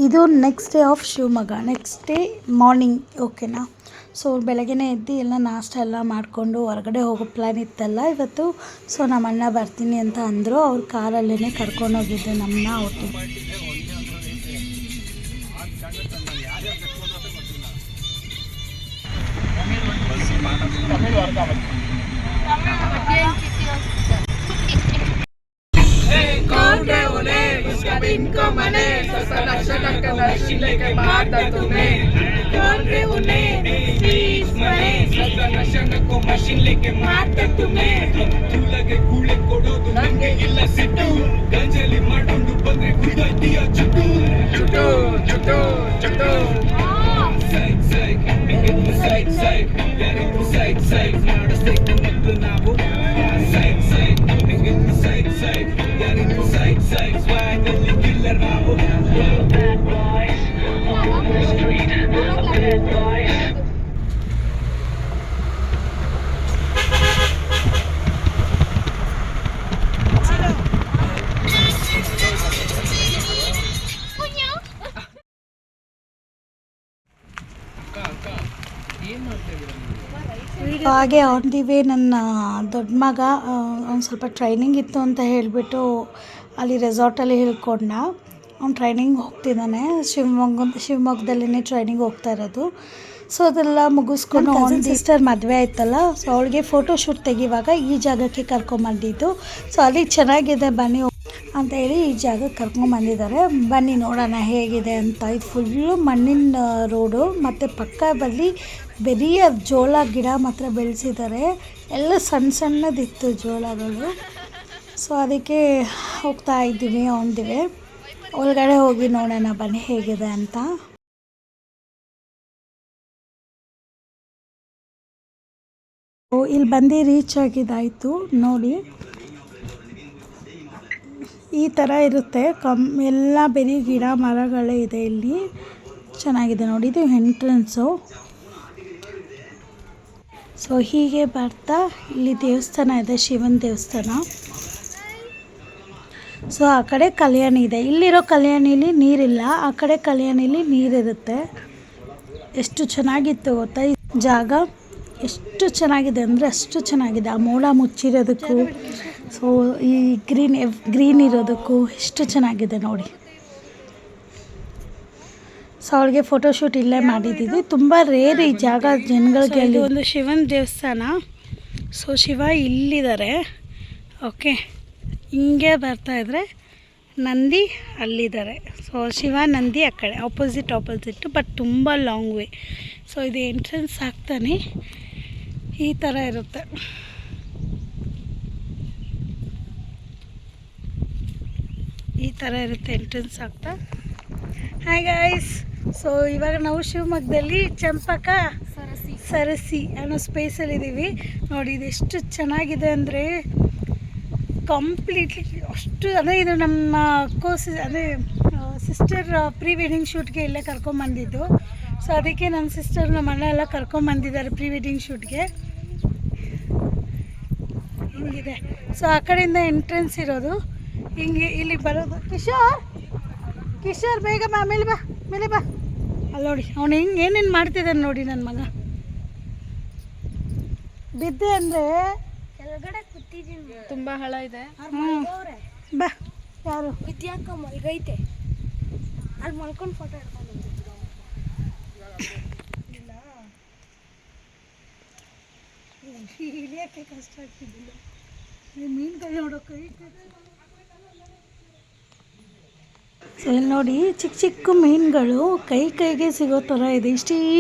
ಇದು next day of Shivamogga. Next day morning, ಓಕೆನಾ. So ಬೆಳಗ್ಗೆನೇ ಎದ್ದು ಎಲ್ಲ ನಾಷ್ಟ ಎಲ್ಲ ಮಾಡಿಕೊಂಡು ಹೊರಗಡೆ ಹೋಗೋ ಪ್ಲ್ಯಾನ್ ಇತ್ತಲ್ಲ ಇವತ್ತು. ಸೊ ನಮ್ಮ ಅಣ್ಣ ಬರ್ತೀನಿ ಅಂತ ಅಂದರು. ಅವ್ರ ಕಾರಲ್ಲೇ ಕರ್ಕೊಂಡೋಗಿದ್ದೆ ನಮ್ಮನ್ನ ಒಟ್ಟಿಗೆ. ಹಾಗೆ ಆನ್ ದಿ ವೇ ನನ್ನ ದೊಡ್ಡ ಮಗ ಅವ್ನು ಸ್ವಲ್ಪ ಟ್ರೈನಿಂಗ್ ಇತ್ತು ಅಂತ ಹೇಳಿಬಿಟ್ಟು ಅಲ್ಲಿ ರೆಸಾರ್ಟಲ್ಲಿ ಹೇಳ್ಕೊಂಡ. ಅವ್ನು ಟ್ರೈನಿಂಗ್ ಹೋಗ್ತಿದ್ದಾನೆ, ಶಿವಮೊಗ್ಗದಲ್ಲೇ ಟ್ರೈನಿಂಗ್ ಹೋಗ್ತಾ ಇರೋದು. ಸೊ ಅದೆಲ್ಲ ಮುಗಿಸ್ಕೊಂಡು ಅವ್ನ ಸಿಸ್ಟರ್ ಮದುವೆ ಆಯ್ತಲ್ಲ, ಸೊ ಅವಳಿಗೆ ಫೋಟೋಶೂಟ್ ತೆಗಿವಾಗ ಈ ಜಾಗಕ್ಕೆ ಕರ್ಕೊಂಬಂದಿದ್ದು. ಸೊ ಅಲ್ಲಿ ಚೆನ್ನಾಗಿದೆ ಬನ್ನಿ ಅಂತ ಹೇಳಿ ಈ ಜಾಗಕ್ಕೆ ಕರ್ಕೊಂಬಂದಿದ್ದಾರೆ. ಬನ್ನಿ ನೋಡೋಣ ಹೇಗಿದೆ ಅಂತ. ಇದು ಫುಲ್ಲು ಮಣ್ಣಿನ ರೋಡು ಮತ್ತು ಪಕ್ಕದಲ್ಲಿ ಬರೀ ಜೋಳ ಗಿಡ ಮಾತ್ರ ಬೆಳೆಸಿದ್ದಾರೆ. ಎಲ್ಲ ಸಣ್ಣ ಸಣ್ಣದಿತ್ತು ಜೋಳಗಳು. ಸೊ ಅದಕ್ಕೆ ಹೋಗ್ತಾ ಇದ್ದೀವಿ ಅವನಿದ್ದೀವಿ. ಒಳಗಡೆ ಹೋಗಿ ನೋಡೋಣ ಬನ್ನಿ ಹೇಗಿದೆ ಅಂತ. ಇಲ್ಲಿ ಬಂದು ರೀಚ್ ಆಗಿದ್ದಾಯಿತು ನೋಡಿ. ಈ ಥರ ಇರುತ್ತೆ, ಎಲ್ಲ ಬರೀ ಗಿಡ ಮರಗಳೇ ಇದೆ ಇಲ್ಲಿ. ಚೆನ್ನಾಗಿದೆ ನೋಡಿ. ಇದು ಎಂಟ್ರೆನ್ಸು. ಸೊ ಹೀಗೆ ಬರ್ತಾ ಇಲ್ಲಿ ದೇವಸ್ಥಾನ ಇದೆ, ಶಿವನ ದೇವಸ್ಥಾನ. ಸೊ ಆ ಕಡೆ ಕಲ್ಯಾಣಿ ಇದೆ. ಇಲ್ಲಿರೋ ಕಲ್ಯಾಣಿಲಿ ನೀರಿಲ್ಲ, ಆ ಕಡೆ ಕಲ್ಯಾಣಿಲಿ ನೀರಿರುತ್ತೆ. ಎಷ್ಟು ಚೆನ್ನಾಗಿತ್ತು ಗೊತ್ತಾ ಈ ಜಾಗ. ಎಷ್ಟು ಚೆನ್ನಾಗಿದೆ ಅಂದರೆ ಅಷ್ಟು ಚೆನ್ನಾಗಿದೆ. ಆ ಮೋಡ ಮುಚ್ಚಿರೋದಕ್ಕೂ, ಸೊ ಈ ಗ್ರೀನ್ ಇರೋದಕ್ಕೂ ಎಷ್ಟು ಚೆನ್ನಾಗಿದೆ ನೋಡಿ. ಸೊ ಅವಳಿಗೆ ಫೋಟೋಶೂಟ್ ಇಲ್ಲೇ ಮಾಡಿದ್ದೀವಿ. ತುಂಬ ರೇರ್ ಈ ಜಾಗ ಜನಗಳಿಗೆ. ಅಲ್ಲಿ ಒಂದು ಶಿವನ ದೇವಸ್ಥಾನ. ಸೊ ಶಿವ ಇಲ್ಲಿದ್ದಾರೆ, ಓಕೆ. ಹಿಂಗೆ ಬರ್ತಾಯಿದ್ರೆ ನಂದಿ ಅಲ್ಲಿದ್ದಾರೆ. ಸೊ ಶಿವ ನಂದಿ ಆ ಕಡೆ ಆಪೋಸಿಟ್ಟು, ಬಟ್ ತುಂಬ ಲಾಂಗ್ ವೇ. ಸೊ ಇದು ಎಂಟ್ರೆನ್ಸ್ ಆಗ್ತಾನೆ ಈ ಥರ ಇರುತ್ತೆ. ಈ ಥರ ಇರುತ್ತೆ ಎಂಟ್ರೆನ್ಸ್ ಆಗ್ತಾ. Hi guys. ಸೊ ಇವಾಗ ನಾವು ಶಿವಮೊಗ್ಗದಲ್ಲಿ ಚಂಪಕ ಸರಸಿ ಅನ್ನೋ ಸ್ಪೇಸಲ್ಲಿದ್ದೀವಿ ನೋಡಿ. ಇದು ಎಷ್ಟು ಚೆನ್ನಾಗಿದೆ ಅಂದರೆ ಕಂಪ್ಲೀಟ್ಲಿ ಅಷ್ಟು. ಅದೇ ಇದು ನಮ್ಮ ಸಿಸ್ಟರ್ ಪ್ರೀ ವೆಡ್ಡಿಂಗ್ ಶೂಟ್ಗೆ ಇಲ್ಲೇ ಕರ್ಕೊಂಬಂದಿದ್ದು. ಸೊ ಅದಕ್ಕೆ ನನ್ನ ಸಿಸ್ಟರ್ ನಮ್ಮ ಅಣ್ಣ ಎಲ್ಲ ಕರ್ಕೊಂಬಂದಿದ್ದಾರೆ ಪ್ರೀ ವೆಡ್ಡಿಂಗ್ ಶೂಟ್ಗೆ. ಹಿಂಗಿದೆ. ಸೊ ಆ ಕಡೆಯಿಂದ ಎಂಟ್ರೆನ್ಸ್ ಇರೋದು. ಹಿಂಗೆ ಇಲ್ಲಿ ಬರೋದು. ಕಿಶೋರ್ ಬೇಗ ಬಾ, ಮೇಲೆ ಬಾ. ಅಲ್ಲಿ ನೋಡಿ ಅವನು ಹಿಂಗೆ ಏನೇನು ಮಾಡ್ತಿದ್ದಾನೆ ನೋಡಿ ನನ್ನ ಮಗ. ಬಿದ್ದೆ ಅಂದರೆ ಕೆಳಗಡೆ ಕೂತಿದ್ದೀನಿ. ತುಂಬ ಹಳ ಇದೆ. ಬಾ. ಯಾರು ವಿದ್ಯಾಕ ಮಲ್ಗೈತೆ ಅಲ್ಲಿ ಮಲ್ಕೊಂಡು ಫೋಟೋ ಹಿಡ್ಕೊಂಡು ಇಳಿಯೋಕ್ಕೆ ಕಷ್ಟ ಆಗ್ತಿದ್ದಿಲ್ಲ. ಮೀನುಗಳು ನೋಡೋಕೆ. ಸೊ ಇಲ್ಲಿ ನೋಡಿ ಚಿಕ್ಕ ಮೀನುಗಳು ಕೈಗೆ ಸಿಗೋ ಥರ ಇದೆ.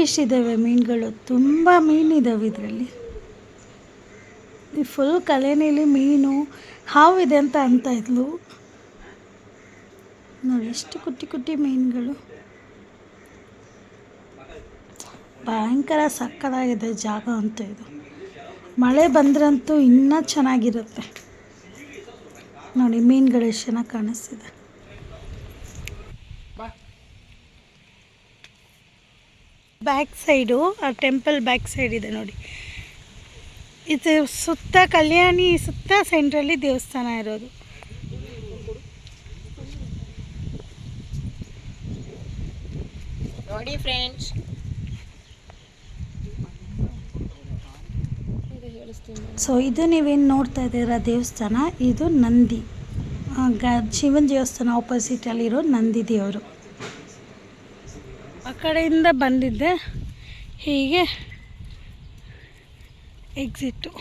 ಇಷ್ಟಿದ್ದಾವೆ ಮೀನುಗಳು. ತುಂಬ ಮೀನಿದ್ದಾವೆ ಇದರಲ್ಲಿ. ಈ ಫುಲ್ ಕಲೆಯಲ್ಲಿ ಮೀನು ಹಾವಿದೆ ಅಂತ ಇದ್ಲು ನೋಡಿ. ಎಷ್ಟು ಕುಟ್ಟಿ ಮೀನುಗಳು. ಭಯಂಕರ ಸಕ್ಕತ್ತಾಗಿದೆ ಜಾಗ ಅಂತ. ಇದು ಮಳೆ ಬಂದ್ರಂತೂ ಇನ್ನೂ ಚೆನ್ನಾಗಿರುತ್ತೆ ನೋಡಿ. ಮೀನುಗಳು ಎಷ್ಟು ಚೆನ್ನಾಗಿ ಕಾಣಿಸ್ತಿದೆ. ಬ್ಯಾಕ್ ಸೈಡು ಆ ಟೆಂಪಲ್ ಬ್ಯಾಕ್ ಸೈಡ್ ಇದೆ ನೋಡಿ. ಇದು ಸುತ್ತ ಕಲ್ಯಾಣಿ ಸುತ್ತ ಸೆಂಟ್ರಲ್ಲಿ ದೇವಸ್ಥಾನ ಇರೋದು. ನೋಡಿ ಫ್ರೆಂಡ್ಸ್, ಸೊ ಇದು ನೀವೇನು ನೋಡ್ತಾ ಇದ್ದೀರಾ ದೇವಸ್ಥಾನ, ಇದು ನಂದಿ ಶಿವನ ದೇವಸ್ಥಾನ ಆಪೋಸಿಟಲ್ಲಿರೋ ನಂದಿ ದೇವರು. ಆ ಕಡೆಯಿಂದ ಬಂದಿದ್ದೆ, ಹೀಗೆ ಎಕ್ಸಿಟ್ಟು.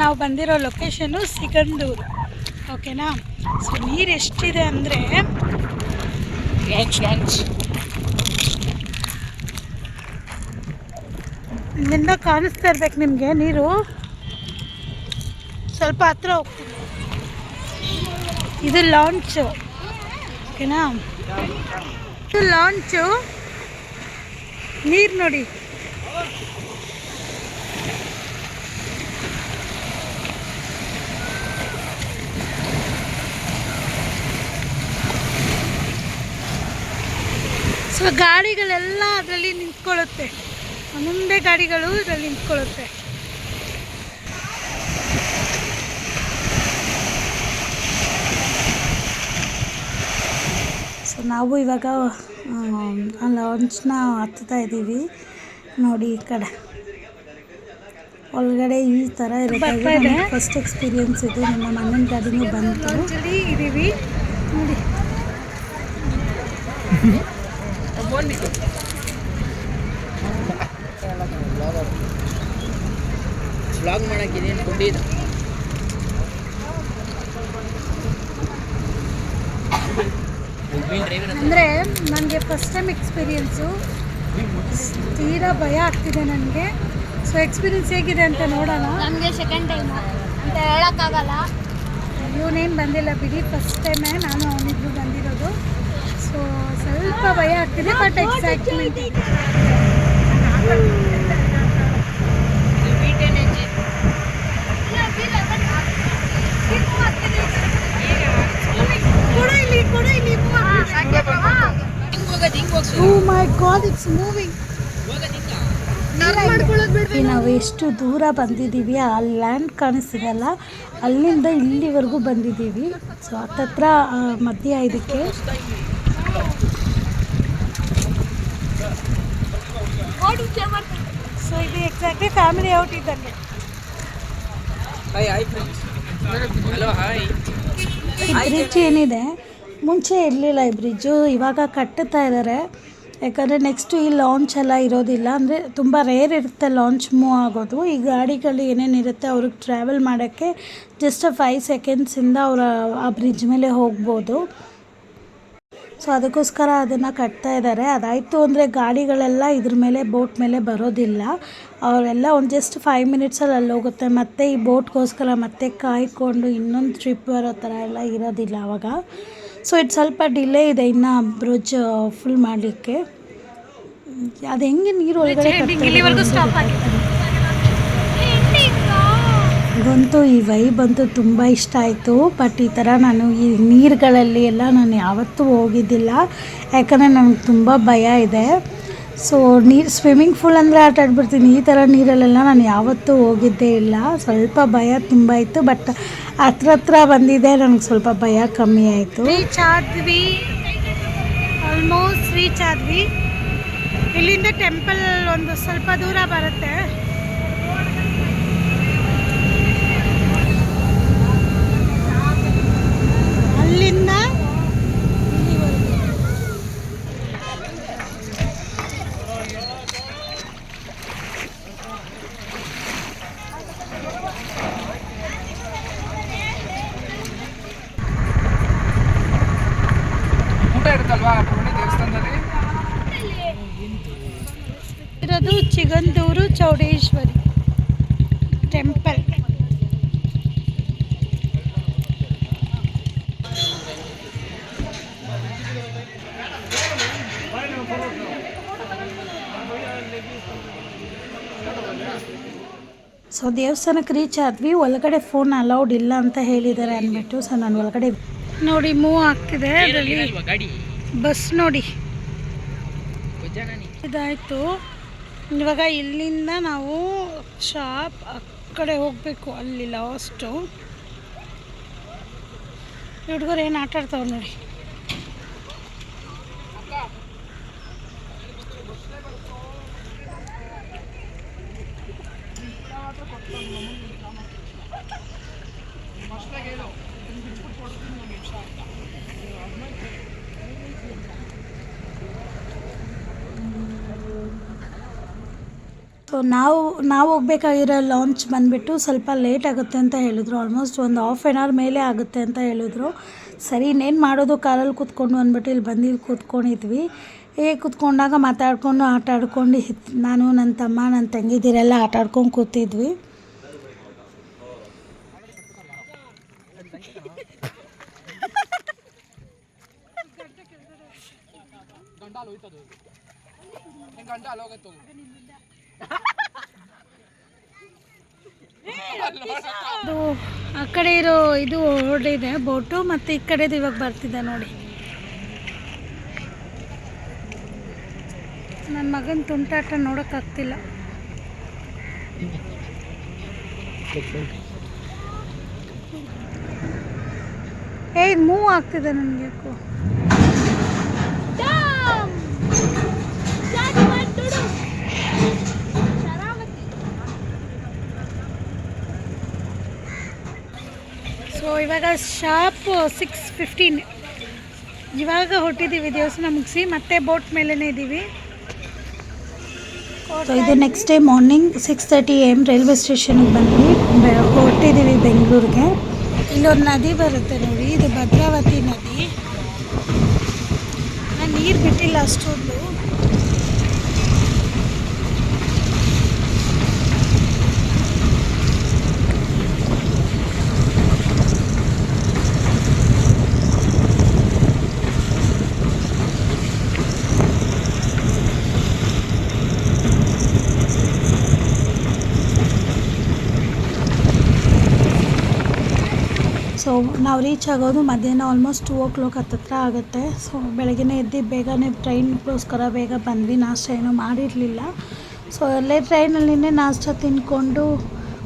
ನಾವು ಬಂದಿರೋ ಲೊಕೇಶನ್ನು ಸಿಗಂದೂರು, ಓಕೆನಾ. ಸೊ ನೀರು ಎಷ್ಟಿದೆ ಅಂದರೆ ಇಲ್ಲಿಂದ ಕಾಣಿಸ್ತಾ ಇರ್ಬೇಕು ನಿಮಗೆ ನೀರು. ಸ್ವಲ್ಪ ಹತ್ರ ಹೋಗ್ತೀನಿ. ಇದು ಲಾಂಚು, ಓಕೆನಾ. ಇದು ಲಾಂಚು, ನೀರು ನೋಡಿ. ಸೊ ಗಾಡಿಗಳೆಲ್ಲ ಅದರಲ್ಲಿ ನಿಂತ್ಕೊಳ್ಳುತ್ತೆ, ಮುಂದೆ ಗಾಡಿಗಳು ಇದರಲ್ಲಿ ನಿಂತ್ಕೊಳ್ಳುತ್ತೆ. ಸೊ ನಾವು ಇವಾಗ ಆ ಲಾಂಚ್ನ ಹತ್ತುತ್ತಾ ಇದ್ದೀವಿ ನೋಡಿ. ಈ ಕಡೆ ಒಳಗಡೆ ಈ ಥರ ಇರುತ್ತೆ. ಫಸ್ಟ್ ಎಕ್ಸ್ಪೀರಿಯನ್ಸ್ ಇದು. ನಮ್ಮ ಮಣ್ಣಿನ ಗಾಡಿನೂ ಬಂತು. ಇದ್ದೀವಿ ನೋಡಿ. ಅಂದರೆ ನನಗೆ ಫಸ್ಟ್ ಟೈಮ್ ಎಕ್ಸ್ಪೀರಿಯೆನ್ಸು, ತೀರಾ ಭಯ ಆಗ್ತಿದೆ ನನಗೆ. ಸೊ ಎಕ್ಸ್ಪೀರಿಯೆನ್ಸ್ ಹೇಗಿದೆ ಅಂತ ನೋಡೋಣ. ನಮಗೆ ಸೆಕೆಂಡ್ ಟೈಮ್ ಅಂತ ಹೇಳೋಕ್ಕಾಗಲ್ಲ. ಇವನೇನು ಬಂದಿಲ್ಲ ಬಿಡಿ, ಫಸ್ಟ್ ಟೈಮೇ ನಾನು ಅವನಿಬ್ರು ಬಂದಿರೋದು. ಸೊ ಸ್ವಲ್ಪ ಭಯ ಆಗ್ತಿದೆ, ಬಟ್ ಎಕ್ಸೈಟ್ಮೆಂಟ್ ಇದೆ. ನಾವು ಎಷ್ಟು ದೂರ ಬಂದಿದ್ದೀವಿ, ಆ ಲ್ಯಾಂಡ್ ಕಾಣಿಸ್ತಿದೆಯಲ್ಲ, ಅಲ್ಲಿಂದ ಇಲ್ಲಿವರೆಗೂ ಬಂದಿದ್ದೀವಿ. ಸೊ ಹತ್ತತ್ರ ಮಧ್ಯ ಇದಕ್ಕೆ. ಸೊ ಇದು ಎಕ್ಸಾಕ್ಟ್ಲಿ ಫ್ಯಾಮಿಲಿ ಔಟ್ ಇದ್ದಂಗೆ. ಈ ಬ್ರಿಡ್ಜ್ ಏನಿದೆ, ಮುಂಚೆ ಇರಲಿಲ್ಲ ಈ ಬ್ರಿಡ್ಜು, ಇವಾಗ ಕಟ್ಟುತ್ತಾ ಇದ್ದಾರೆ. ಯಾಕಂದರೆ ನೆಕ್ಸ್ಟು ಈ ಲಾಂಚ್ ಎಲ್ಲ ಇರೋದಿಲ್ಲ, ಅಂದರೆ ತುಂಬ ರೇರ್ ಇರುತ್ತೆ ಲಾಂಚ್ ಮೂವ್ ಆಗೋದು. ಈ ಗಾಡಿಗಳು ಏನೇನಿರುತ್ತೆ ಅವ್ರಿಗೆ ಟ್ರಾವೆಲ್ ಮಾಡೋಕ್ಕೆ ಜಸ್ಟ್ 5 ಸೆಕೆಂಡ್ಸಿಂದ ಅವರು ಆ ಬ್ರಿಡ್ಜ್ ಮೇಲೆ ಹೋಗ್ಬೋದು. ಸೊ ಅದಕ್ಕೋಸ್ಕರ ಅದನ್ನು ಕಟ್ತಾ ಇದ್ದಾರೆ. ಅದಾಯಿತು ಅಂದರೆ ಗಾಡಿಗಳೆಲ್ಲ ಇದ್ರ ಮೇಲೆ, ಬೋಟ್ ಮೇಲೆ ಬರೋದಿಲ್ಲ. ಅವರೆಲ್ಲ ಒಂದು ಜಸ್ಟ್ 5 ಮಿನಿಟ್ಸಲ್ಲಿ ಅಲ್ಲಿ ಹೋಗುತ್ತೆ. ಮತ್ತು ಈ ಬೋಟ್ಗೋಸ್ಕರ ಮತ್ತೆ ಕಾಯ್ಕೊಂಡು ಇನ್ನೊಂದು ಟ್ರಿಪ್ ಬರೋ ಥರ ಎಲ್ಲ ಇರೋದಿಲ್ಲ ಆವಾಗ. ಸೊ ಇದು ಸ್ವಲ್ಪ ಡಿಲೇ ಇದೆ ಇನ್ನು ಬ್ರಿಡ್ಜ್ ಫುಲ್ ಮಾಡಲಿಕ್ಕೆ. ಅದು ಹೆಂಗೆ ನೀರು ಒಳಗಡೆ ಬಂತು. ಈ ವೈಬ್ ಅಂತೂ ತುಂಬ ಇಷ್ಟ ಆಯಿತು. ಬಟ್ ಈ ಥರ ನಾನು ಈ ನೀರುಗಳಲ್ಲಿ ಎಲ್ಲ ನಾನು ಯಾವತ್ತೂ ಹೋಗಿದ್ದಿಲ್ಲ, ಯಾಕಂದರೆ ನನಗೆ ತುಂಬ ಭಯ ಇದೆ. ಸೊ ನೀರು ಸ್ವಿಮ್ಮಿಂಗ್ ಫೂಲ್ ಅಂದರೆ ಆಟ ಆಡ್ಬಿಡ್ತೀನಿ, ಈ ಥರ ನೀರಲ್ಲೆಲ್ಲ ನಾನು ಯಾವತ್ತೂ ಹೋಗಿದ್ದೇ ಇಲ್ಲ. ಸ್ವಲ್ಪ ಭಯ ತುಂಬ ಇತ್ತು, ಬಟ್ ಹತ್ರ ಬಂದಿದೆ, ನನಗೆ ಸ್ವಲ್ಪ ಭಯ ಕಮ್ಮಿ ಆಯಿತು. ರೀಚ್ ಆದ್ವಿ, ಆಲ್ಮೋಸ್ಟ್ ರೀಚ್ ಆದ್ವಿ. ಇಲ್ಲಿಂದ ಟೆಂಪಲ್ ಒಂದು ಸ್ವಲ್ಪ ದೂರ ಬರುತ್ತೆ. ಅಲ್ಲಿಂದ ಇರೋದು ಚಿಗಂದೂರು ಚೌಡೇಶ್ವರಿ ಟೆಂಪಲ್. ಸೊ ದೇವಸ್ಥಾನಕ್ಕೆ ರೀಚ್ ಆದ್ವಿ. ಒಳಗಡೆ ಫೋನ್ ಅಲೌಡ್ ಇಲ್ಲ ಅಂತ ಹೇಳಿದ್ದಾರೆ ಅಂದ್ಬಿಟ್ಟು ಸೊ ನಾನು ಒಳಗಡೆ ನೋಡಿ ಮೂವ್ ಆಗ್ತಿದೆ. ಅದರಲ್ಲಿ ಬಸ್ ನೋಡಿ ಇದಾಯಿತು. ಇವಾಗ ಇಲ್ಲಿಂದ ನಾವು ಶಾಪ್ ಆ ಕಡೆ ಹೋಗಬೇಕು, ಅಲ್ಲಿ ಲಾಸ್ಟು. ಹುಡುಗರು ಏನು ಆಟ ಆಡ್ತಾವೆ ನೋಡಿ. ಸೊ ನಾವು ಹೋಗ್ಬೇಕಾಗಿರೋ ಲಾಂಚ್ ಬಂದುಬಿಟ್ಟು ಸ್ವಲ್ಪ ಲೇಟ್ ಆಗುತ್ತೆ ಅಂತ ಹೇಳಿದ್ರು. ಆಲ್ಮೋಸ್ಟ್ ಒಂದು ಹಾಫ್ ಆನ್ ಅವರ್ ಮೇಲೆ ಆಗುತ್ತೆ ಅಂತ ಹೇಳಿದ್ರು. ಸರಿ ಇನ್ನೇನು ಮಾಡೋದು, ಕಾರಲ್ಲಿ ಕೂತ್ಕೊಂಡು ಅಂದ್ಬಿಟ್ಟು ಇಲ್ಲಿ ಬಂದು ಇಲ್ಲಿ ಕೂತ್ಕೊಂಡಿದ್ವಿ. ಕೂತ್ಕೊಂಡಾಗ ಮಾತಾಡ್ಕೊಂಡು ಆಟ ಆಡ್ಕೊಂಡು ನಾನು ನನ್ನ ತಮ್ಮ ನನ್ನ ತಂಗಿದಿರೆಲ್ಲ ಆಟ ಆಡ್ಕೊಂಡು ಕೂತಿದ್ವಿ. ಅದು ಆ ಕಡೆ ಇರೋ ಇದು ಹೊರಡಿದೆ ಬೋಟು, ಮತ್ತು ಈ ಕಡೆದು ಇವಾಗ ಬರ್ತಿದೆ ನೋಡಿ. ನನ್ನ ಮಗನ ತುಂಟಾಟ ನೋಡೋಕ್ಕಾಗ್ತಿಲ್ಲ. ಇದು ಮೂವ್ ಆಗ್ತಿದೆ ನನಗೆ. ಸೊ ಇವಾಗ ಶಾಪ್ 6:15. ಇವಾಗ ಹೊರಟಿದ್ದೀವಿ ದೇವಸ್ಥಾನ ಮುಗಿಸಿ, ಮತ್ತೆ ಬೋಟ್ ಮೇಲೇ ಇದ್ದೀವಿ. ಸೊ ಇದು next day morning 6:30 AM railway ಸ್ಟೇಷನ್ಗೆ ಬಂದ್ವಿ. ಹೊರಟಿದ್ದೀವಿ ಬೆಂಗಳೂರಿಗೆ. ಇಲ್ಲೊಂದು ನದಿ ಬರುತ್ತೆ ನೋಡಿ, ಇದು ಭದ್ರಾವತಿ ನದಿ. ನಾನು ನೀರು ಬಿಟ್ಟಿಲ್ಲ ಅಷ್ಟೊಂದು. ಸೊ ನಾವು ರೀಚ್ ಆಗೋದು ಮಧ್ಯಾಹ್ನ ಆಲ್ಮೋಸ್ಟ್ 2 o'clock ಹತ್ತಿರ ಆಗುತ್ತೆ. ಸೊ ಬೆಳಗ್ಗೆ ಎದ್ದು ಬೇಗನೆ ಟ್ರೈನ್ಗೋಸ್ಕರ ಬೇಗ ಬಂದ್ವಿ. ನಾಷ್ಟ ಏನೂ ಮಾಡಿರಲಿಲ್ಲ. ಸೊ ಅಲ್ಲೇ ಟ್ರೈನಲ್ಲಿನೇ ನಾಷ್ಟ ತಿಂದ್ಕೊಂಡು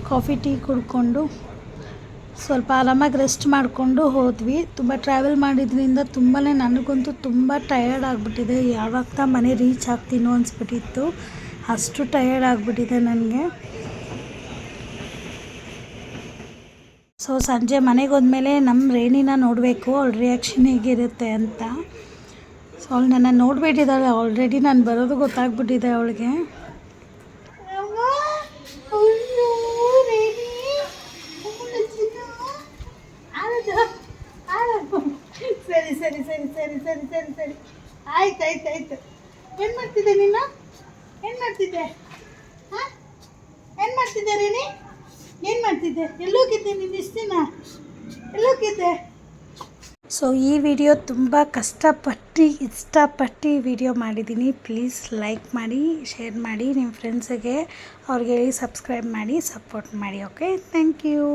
ಕಾಫಿ ಟೀ ಕುಡ್ಕೊಂಡು ಸ್ವಲ್ಪ ಆರಾಮಾಗಿ ರೆಸ್ಟ್ ಮಾಡಿಕೊಂಡು ಹೋದ್ವಿ. ತುಂಬ ಟ್ರಾವೆಲ್ ಮಾಡಿದ್ರಿಂದ ತುಂಬಾ ನನಗಂತೂ ತುಂಬ ಟಯರ್ಡ್ ಆಗಿಬಿಟ್ಟಿದೆ. ಯಾವಾಗ ಮನೆ ರೀಚ್ ಆಗ್ತೀನೋ ಅನಿಸ್ಬಿಟ್ಟಿತ್ತು, ಅಷ್ಟು ಟಯರ್ಡ್ ಆಗಿಬಿಟ್ಟಿದೆ ನನಗೆ. ಸೊ ಸಂಜೆ ಮನೆಗೆ ಹೋದ್ಮೇಲೆ ನಮ್ಮ ರೇಣಿನ ನೋಡಬೇಕು, ಅವಳ ರಿಯಾಕ್ಷನ್ ಹೇಗಿರುತ್ತೆ ಅಂತ. ಸೊ ಅವಳು ನನ್ನ ನೋಡಿಬಿಟ್ಟಿದ್ದಾಳೆ ಆಲ್ರೆಡಿ. ನಾನು ಬರೋದು ಗೊತ್ತಾಗ್ಬಿಟ್ಟಿದೆ ಅವಳಿಗೆ. ಸರಿ ಸರಿ ಸರಿ ಸರಿ ಸರಿ ಸರಿ ಸರಿ ಆಯ್ತು ಆಯ್ತು ಆಯ್ತು. ಏನು ಮಾಡ್ತಿದ್ದೆ ನೀನು? ಏನು ಮಾಡ್ತಿದ್ದೆ? ಹಾಂ ಏನು ಮಾಡ್ತಿದ್ದೆ ರೇಣಿ? ಏನು ಮಾಡ್ತಿದ್ದೆ? ಎಲ್ಲೋಗಿದ್ದೆ ನೀನು ಇಷ್ಟು ದಿನ? ಎಲ್ಲೋಗಿದ್ದೆ? ಸೊ ಈ ವಿಡಿಯೋ ತುಂಬ ಇಷ್ಟಪಟ್ಟು ವಿಡಿಯೋ ಮಾಡಿದ್ದೀನಿ. ಪ್ಲೀಸ್ ಲೈಕ್ ಮಾಡಿ, ಶೇರ್ ಮಾಡಿ, ನಿಮ್ಮ ಫ್ರೆಂಡ್ಸಿಗೆ ಅವ್ರಿಗೆ ಹೇಳಿ ಸಬ್ಸ್ಕ್ರೈಬ್ ಮಾಡಿ, ಸಪೋರ್ಟ್ ಮಾಡಿ. Okay, thank you.